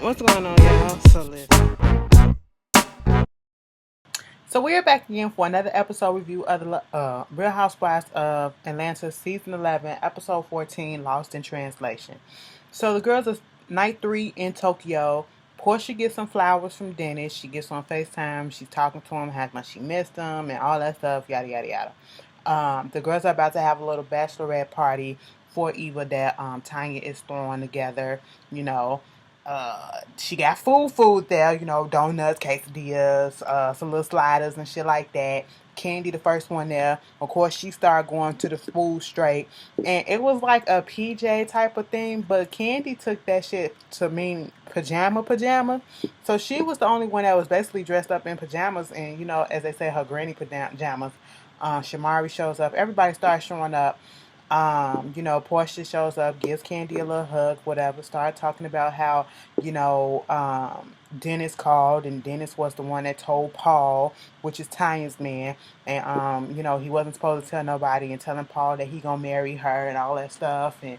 What's going on, y'all? So listen. So we are back again for another episode review of the Real Housewives of Atlanta, season 11, episode 14, Lost in Translation. So the girls are night 3 in Tokyo. Portia gets some flowers from Dennis. She gets on FaceTime. She's talking to him, how much she missed him, and all that stuff. Yada yada yada. The girls are about to have a little bachelorette party for Eva that Tanya is throwing together. You know, she got food there. You know, donuts, quesadillas, some little sliders and shit like that. Candy, the first one there. Of course, she started going to the food straight, and it was like a PJ type of thing. But Candy took that shit to mean pajama. So she was the only one that was basically dressed up in pajamas, and as they say, her granny pajamas. Shamari shows up. Everybody starts showing up. Portia shows up, gives Candy a little hug, whatever. Start talking about how, Dennis called, and Dennis was the one that told Paul, which is Tanya's man, and he wasn't supposed to tell nobody, and telling Paul that he gonna marry her and all that stuff, and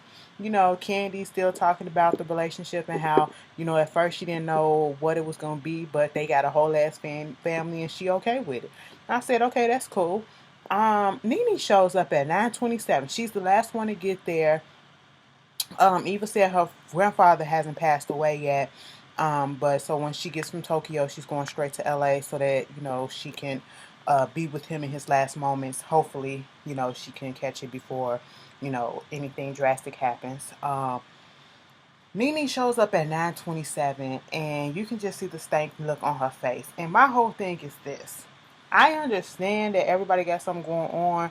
Candy's still talking about the relationship and how, at first she didn't know what it was gonna be, but they got a whole ass family, and she okay with it. I said, okay, that's cool. Nene shows up at 9:27. She's the last one to get there. Eva said her grandfather hasn't passed away yet. But so when she gets from Tokyo, she's going straight to LA so that, she can be with him in his last moments. Hopefully, she can catch it before, anything drastic happens. Nene shows up at 9:27, and you can just see the stank look on her face. And my whole thing is this. I understand that everybody got something going on,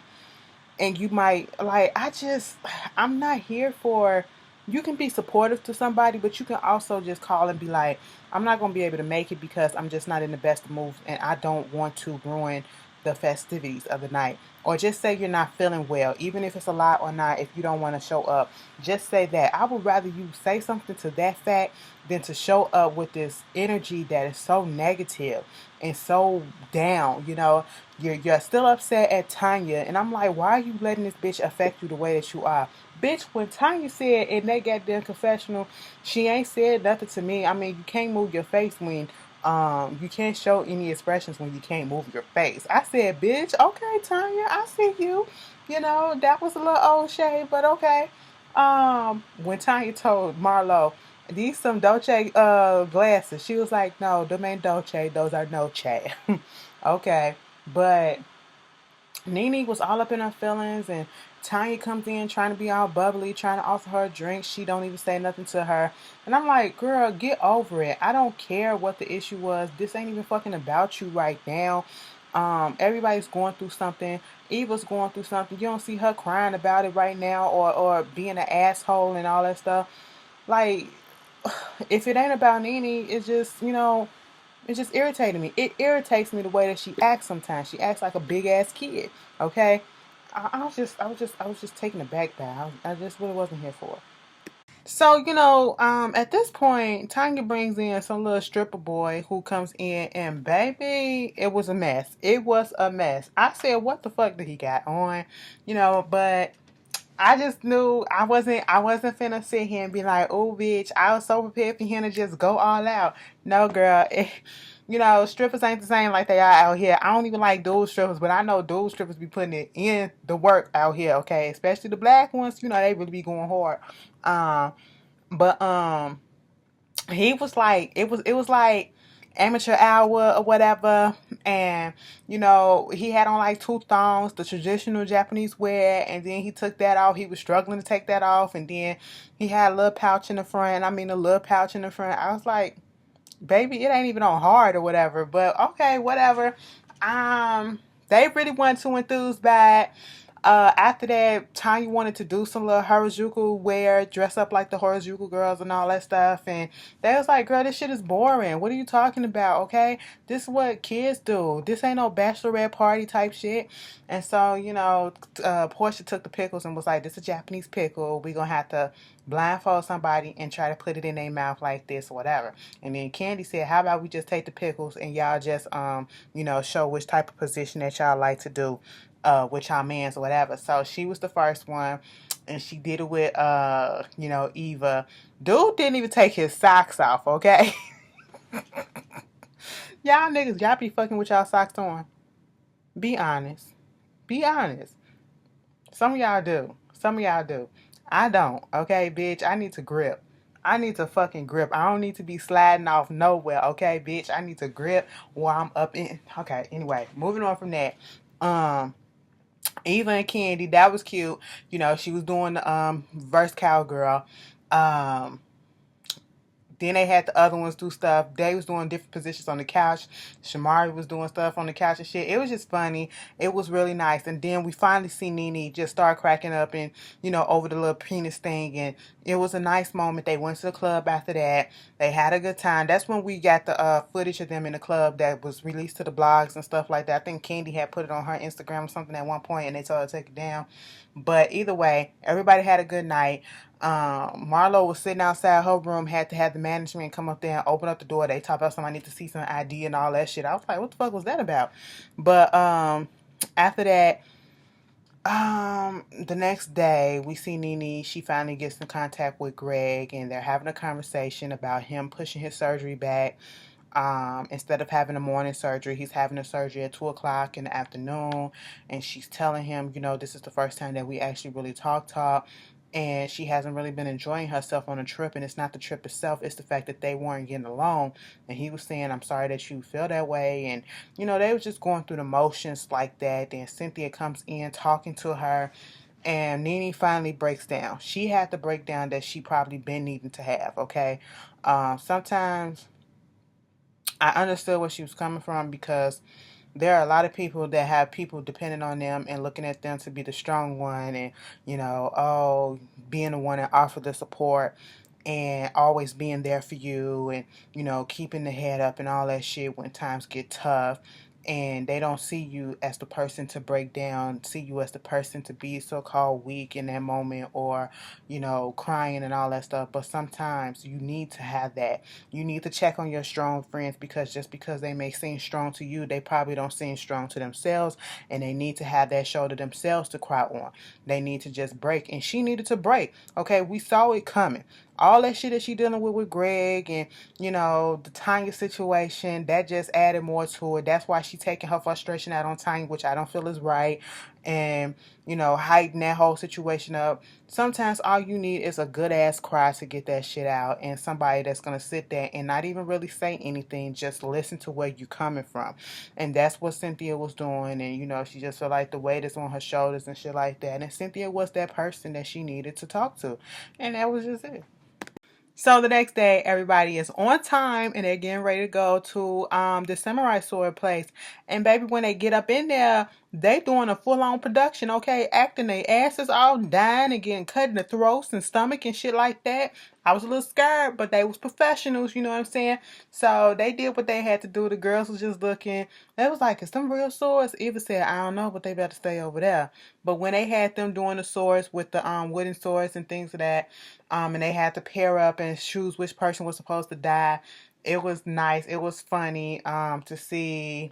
and you might I'm not here for. You can be supportive to somebody, but you can also just call and be like, I'm not going to be able to make it because I'm just not in the best mood, and I don't want to ruin the festivities of the night. Or just say you're not feeling well, even if it's a lie or not. If you don't want to show up, just say that. I would rather you say something to that fact than to show up with this energy that is so negative and so down. You're still upset at Tanya, and I'm like, why are you letting this bitch affect you the way that you are? Bitch, when Tanya said in that goddamn confessional, she ain't said nothing to me. I mean, you can't move your face when you can't show any expressions when you can't move your face. I said, bitch, okay, Tanya, I see you. That was a little old shade, but okay. When Tanya told Marlo, these some Dolce glasses, she was like, no, them ain't Dolce, those are Noche. Okay. But Nene was all up in her feelings, and Tanya comes in trying to be all bubbly, trying to offer her a drink. She don't even say nothing to her. And I'm like, girl, get over it. I don't care what the issue was. This ain't even fucking about you right now. Everybody's going through something. Eva's going through something. You don't see her crying about it right now, or being an asshole and all that stuff. Like, if it ain't about Nene, it's just irritating me. It irritates me the way that she acts sometimes. She acts like a big ass kid. Okay, I was just taken aback by it. I just really wasn't here for it. So, at this point, Tanya brings in some little stripper boy who comes in, and baby, it was a mess. It was a mess. I said, what the fuck did he got on? But I just knew I wasn't finna sit here and be like, oh bitch, I was so prepared for him to just go all out. No girl. Strippers ain't the same like they are out here. I don't even like dual strippers, but I know dual strippers be putting it in the work out here, okay? Especially the black ones, they really be going hard. But he was like, it was like amateur hour or whatever, and he had on like two thongs, the traditional Japanese wear, and then he took that off. He was struggling to take that off, and then he had a little pouch in the front. A little pouch in the front. I was like, baby, it ain't even on hard or whatever, but okay, whatever. They really weren't too enthused by it. After that, Tanya wanted to do some little Harajuku wear, dress up like the Harajuku girls and all that stuff. And they was like, girl, this shit is boring. What are you talking about? Okay. This is what kids do. This ain't no bachelorette party type shit. And so, Portia took the pickles and was like, this is a Japanese pickle. We gonna have to blindfold somebody and try to put it in their mouth like this or whatever. And then Candy said, how about we just take the pickles and y'all just, show which type of position that y'all like to do with y'all mans or whatever. So she was the first one. and she did it with Eva. Dude didn't even take his socks off, okay? Y'all niggas, y'all be fucking with y'all socks on. Be honest. Be honest. Some of y'all do. Some of y'all do. I don't, okay, bitch? I need to grip. I need to fucking grip. I don't need to be sliding off nowhere, okay, bitch? I need to grip while I'm up in. Okay, anyway, moving on from that. Um, Eva and Candy, that was cute. She was doing the verse cowgirl. Um, then they had the other ones do stuff. They was doing different positions on the couch. Shamari was doing stuff on the couch and shit. It was just funny. It was really nice. And then we finally see Nene just start cracking up and, over the little penis thing. And it was a nice moment. They went to the club after that. They had a good time. That's when we got the footage of them in the club that was released to the blogs and stuff like that. I think Candy had put it on her Instagram or something at one point and they told her to take it down. But either way, everybody had a good night. Marlo was sitting outside her room, had to have the management come up there and open up the door. They talked about somebody need to see some ID and all that shit. I was like, what the fuck was that about? But after that, the next day we see Nene. She finally gets in contact with Greg and they're having a conversation about him pushing his surgery back. Instead of having a morning surgery, he's having a surgery at 2 o'clock in the afternoon. And she's telling him, this is the first time that we actually really talk. And she hasn't really been enjoying herself on a trip. And it's not the trip itself, it's the fact that they weren't getting along. And he was saying, I'm sorry that you feel that way. And, they was just going through the motions like that. Then Cynthia comes in talking to her. And Nene finally breaks down. She had the breakdown that she probably been needing to have, okay? Sometimes I understood where she was coming from because there are a lot of people that have people depending on them and looking at them to be the strong one and, being the one that offer the support and always being there for you and, keeping the head up and all that shit when times get tough. And they don't see you as the person to break down, see you as the person to be so-called weak in that moment or, crying and all that stuff. But sometimes you need to have that. You need to check on your strong friends because just because they may seem strong to you, they probably don't seem strong to themselves. And they need to have that shoulder themselves to cry on. They need to just break. And she needed to break. Okay, we saw it coming. All that shit that she dealing with Greg and, the Tanya situation, that just added more to it. That's why she taking her frustration out on Tanya, which I don't feel is right. And, heighten that whole situation up. Sometimes all you need is a good ass cry to get that shit out and somebody that's going to sit there and not even really say anything, just listen to where you're coming from. And that's what Cynthia was doing. And, she just felt like the weight is on her shoulders and shit like that. And Cynthia was that person that she needed to talk to. And that was just it. So the next day, everybody is on time and they're getting ready to go to the samurai sword place. And baby, when they get up in there, they doing a full-on production, okay? Acting their asses all dying and getting cut in the throats and stomach and shit like that. I was a little scared, but they was professionals, you know what I'm saying? So they did what they had to do. The girls was just looking. They was like, is them real swords? Eva said, I don't know, but they better stay over there. But when they had them doing the swords with the wooden swords and things of that, and they had to pair up and choose which person was supposed to die. It was nice. It was funny to see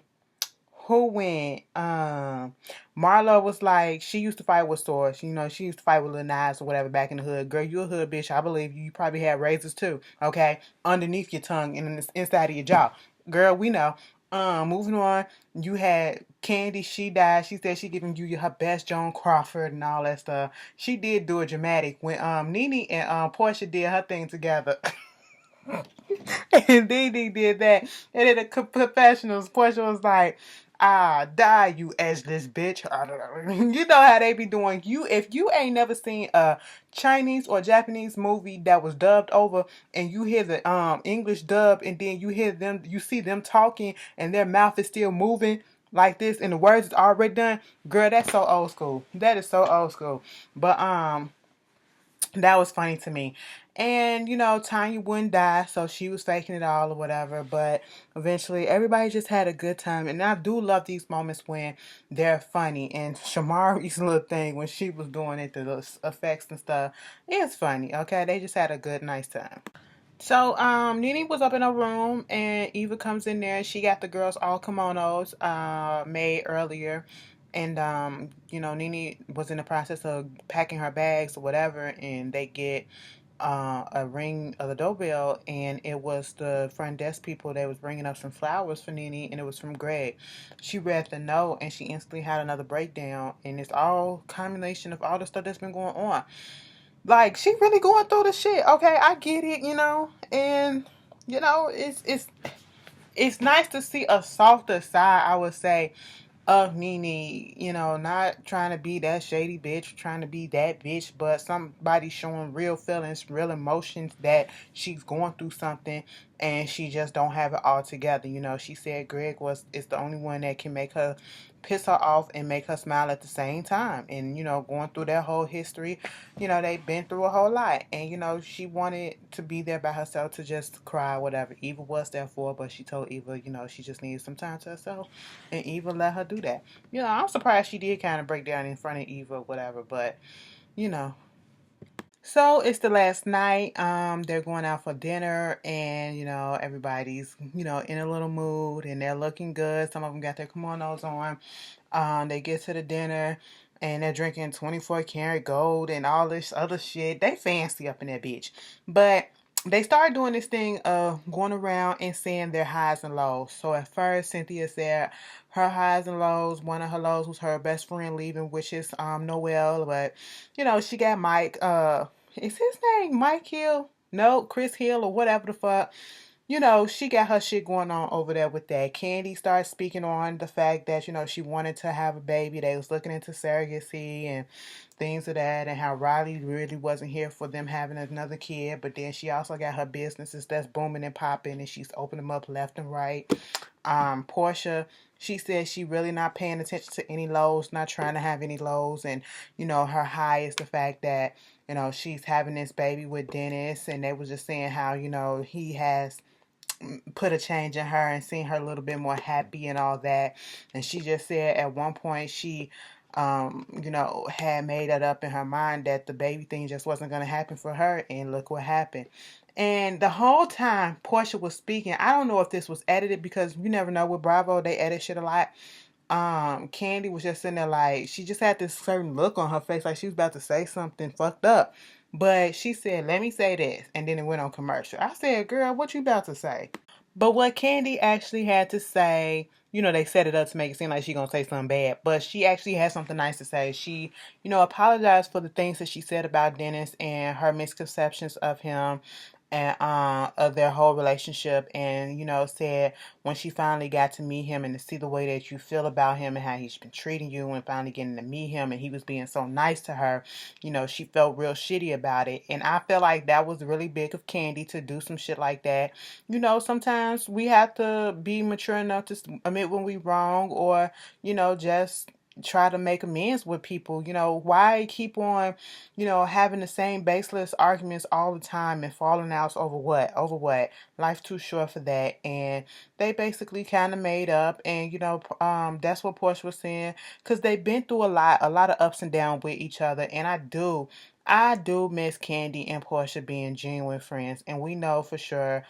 who went. Marlo was like, she used to fight with swords. She used to fight with little knives or whatever back in the hood. Girl, you a hood bitch. I believe you. You probably had razors too, okay? Underneath your tongue and inside of your jaw. Girl, we know. Moving on, you had Candy. She died. She said she giving you her best Joan Crawford and all that stuff. She did do a dramatic when Nene and Portia did her thing together. And Dee did that. And then the professionals, Portia was like, die, you edgeless bitch. You know how they be doing. If you ain't never seen a Chinese or Japanese movie that was dubbed over and you hear the English dub and then you see them talking and their mouth is still moving like this and the words is already done, girl, that's so old school. That is so old school. But that was funny to me. And, Tanya wouldn't die, so she was faking it all or whatever. But eventually, everybody just had a good time. And I do love these moments when they're funny. And Shamari's little thing, when she was doing it, the effects and stuff, it's funny, okay? They just had a good, nice time. So, Nene was up in her room, and Eva comes in there, and she got the girls all kimonos made earlier. And Nene was in the process of packing her bags or whatever, and they get a ring of the doorbell, and it was the front desk people that was bringing up some flowers for Nene, and it was from Greg. She read the note, and she instantly had another breakdown, and it's all combination of all the stuff that's been going on. Like, she really going through the shit. Okay, I get it, and it's nice to see a softer side, I would say, of Nene, not trying to be that shady bitch, trying to be that bitch, but somebody showing real feelings, real emotions that she's going through something and she just don't have it all together. She said Greg is the only one that can make her piss her off and make her smile at the same time. And, going through their whole history, they've been through a whole lot. And, she wanted to be there by herself to just cry, whatever. Eva was there for her, but she told Eva, she just needed some time to herself. And Eva let her do that. I'm surprised she did kind of break down in front of Eva or whatever, but, you know. So it's the last night. They're going out for dinner, and everybody's in a little mood, and they're looking good. Some of them got their kimonos on. They get to the dinner, and they're drinking 24 karat gold and all this other shit. They fancy up in that bitch, but they started doing this thing of going around and saying their highs and lows. So at first, Cynthia said her highs and lows. One of her lows was her best friend leaving, which is Noelle, but she got Mike. Is his name Mike Hill? No, Chris Hill or whatever the fuck. She got her shit going on over there with that. Candy started speaking on the fact that, she wanted to have a baby. They was looking into surrogacy and things of that, and how Riley really wasn't here for them having another kid. But then she also got her businesses that's booming and popping, and she's opening them up left and right. Portia, she said she really not paying attention to any lows, not trying to have any lows, and her high is the fact that she's having this baby with Dennis, and they was just saying how he has put a change in her and seen her a little bit more happy and all that. And she just said at one point she had made it up in her mind that the baby thing just wasn't going to happen for her, and look what happened. And the whole time Portia was speaking, I don't know if this was edited, because you never know with Bravo, they edit shit a lot. Candy was just sitting there like, she just had this certain look on her face like she was about to say something fucked up. But she said, let me say this. And then it went on commercial. I said, girl, what you about to say? But what Candy actually had to say, they set it up to make it seem like she gonna say something bad, but she actually had something nice to say. She, apologized for the things that she said about Dennis and her misconceptions of him and of their whole relationship, and said when she finally got to meet him and to see the way that you feel about him and how he's been treating you, and finally getting to meet him and he was being so nice to her, she felt real shitty about it. And I feel like that was really big of Candy to do some shit like that. Sometimes we have to be mature enough to admit when we wrong, or just try to make amends with people. Why keep on having the same baseless arguments all the time and falling out over what life's too short for that. And they basically kind of made up, and that's what Portia was saying, because they've been through a lot of ups and downs with each other. And I do miss Candy and Portia being genuine friends, and we know for sure,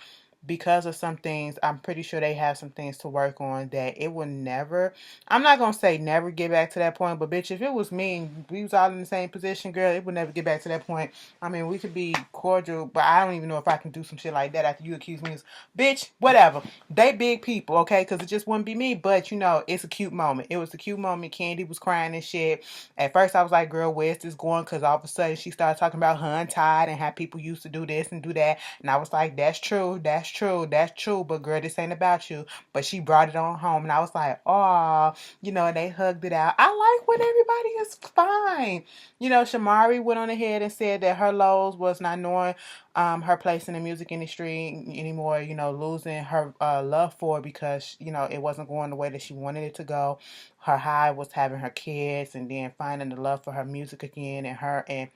because of some things, I'm pretty sure they have some things to work on, that it will never, I'm not going to say never get back to that point, but bitch, if it was me and we was all in the same position, girl, it would never get back to that point. I mean, we could be cordial, but I don't even know if I can do some shit like that after you accuse me of, bitch, whatever. They big people, okay? Because it just wouldn't be me, but it's a cute moment. It was a cute moment. Candy was crying and shit. At first, I was like, girl, where's this going? Because all of a sudden, she started talking about her untied and how people used to do this and do that. And I was like, that's true, but girl, this ain't about you. But she brought it on home, and I was like, oh, and they hugged it out. I like when everybody is fine. Shamari went on ahead and said that her lows was not knowing her place in the music industry anymore, losing her love for it, because, it wasn't going the way that she wanted it to go. Her high was having her kids, and then finding the love for her music again, and her and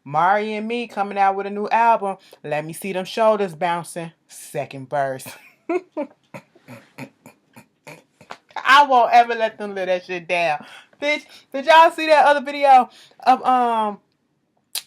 Mari and Me coming out with a new album. Let me see them shoulders bouncing. Second verse. I won't ever let them let that shit down. Bitch, did y'all see that other video of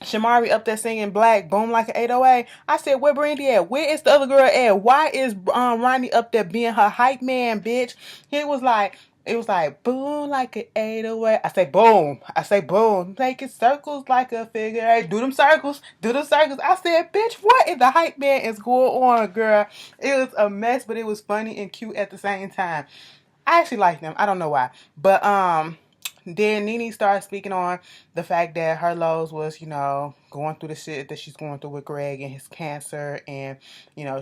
Shamari up there singing Black Boom like an 808? I said, where Brandy at? Where is the other girl at? Why is Ronnie up there being her hype man, bitch? He was like, It was like boom like an 808. I say boom. I say boom. Making circles like a figure eight. Do them circles. Do them circles. I said, bitch, what in the hype man is going on, girl? It was a mess, but it was funny and cute at the same time. I actually like them. I don't know why. But then Nene started speaking on the fact that her lows was, going through the shit that she's going through with Greg and his cancer, and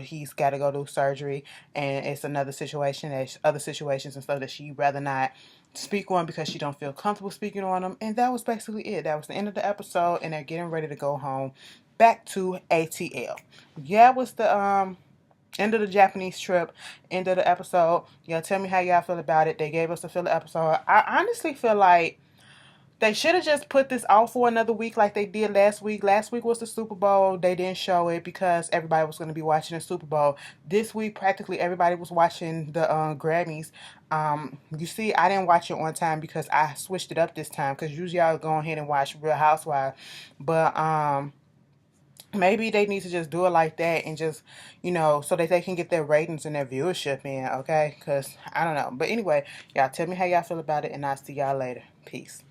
he's got to go do surgery, and it's another situation, that other situations and stuff that she'd rather not speak on because she don't feel comfortable speaking on them. And that was basically it. That was the end of the episode, and they're getting ready to go home, back to ATL. Yeah, it was the end of the Japanese trip, end of the episode. Tell me how y'all feel about it. They gave us a filler episode. I honestly feel like they should have just put this off for another week like they did last week. Last week was the Super Bowl. They didn't show it because everybody was going to be watching the Super Bowl. This week, practically everybody was watching the Grammys. You see, I didn't watch it on time because I switched it up this time, because usually I'll go ahead and watch Real Housewives. But maybe they need to just do it like that, and just, so that they can get their ratings and their viewership in, okay? Because, I don't know. But anyway, y'all tell me how y'all feel about it, and I'll see y'all later. Peace.